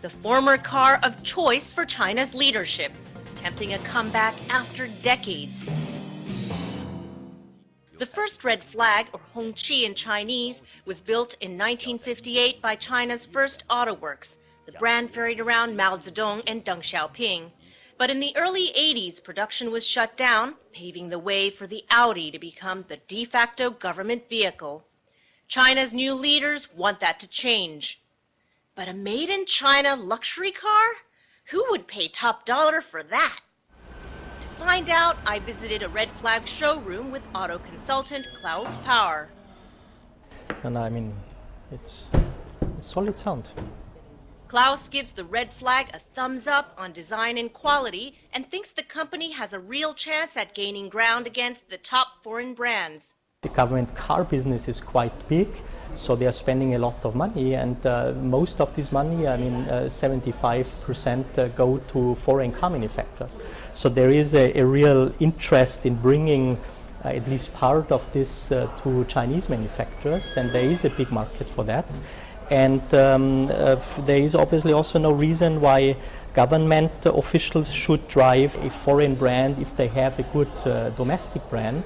the former car of choice for China's leadership, attempting a comeback after decades. The first red flag, or hongqi in Chinese, was built in 1958 by China's first auto works. The brand ferried around Mao Zedong and Deng Xiaoping. But in the early 80s, production was shut down, paving the way for the Audi to become the de facto government vehicle. China's new leaders want that to change. But a made-in-China luxury car? Who would pay top dollar for that? To find out, I visited a red flag showroom with auto consultant Klaus Power. And I mean, it's a solid sound. Klaus gives the red flag a thumbs up on design and quality and thinks the company has a real chance at gaining ground against the top foreign brands. The government car business is quite big, so they are spending a lot of money, and most of this money, I mean 75% go to foreign car manufacturers. So there is a real interest in bringing at least part of this to Chinese manufacturers, and there is a big market for that. And there is obviously also no reason why government officials should drive a foreign brand if they have a good domestic brand.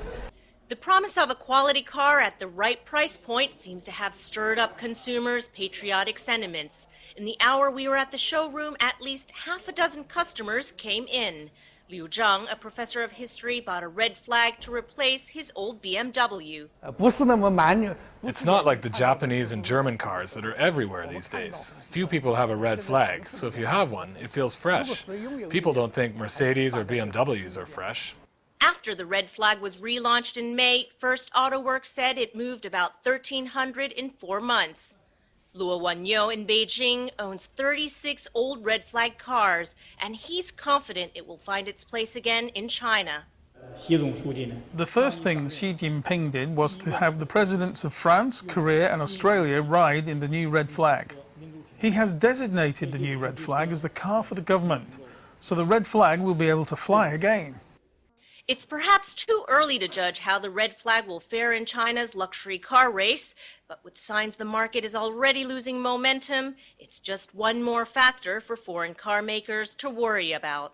The promise of a quality car at the right price point seems to have stirred up consumers' patriotic sentiments. In the hour we were at the showroom, at least half a dozen customers came in. Liu Zhang, a professor of history, bought a red flag to replace his old BMW. It's not like the Japanese and German cars that are everywhere these days. Few people have a red flag, so if you have one, it feels fresh. People don't think Mercedes or BMWs are fresh. After the red flag was relaunched in May, First Auto Works said it moved about 1,300 in 4 months. Luo Wanyo in Beijing owns 36 old red flag cars, and he's confident it will find its place again in China. The first thing Xi Jinping did was to have the presidents of France, Korea and Australia ride in the new red flag. He has designated the new red flag as the car for the government, so the red flag will be able to fly again. It's perhaps too early to judge how the red flag will fare in China's luxury car race, but with signs the market is already losing momentum, it's just one more factor for foreign car makers to worry about.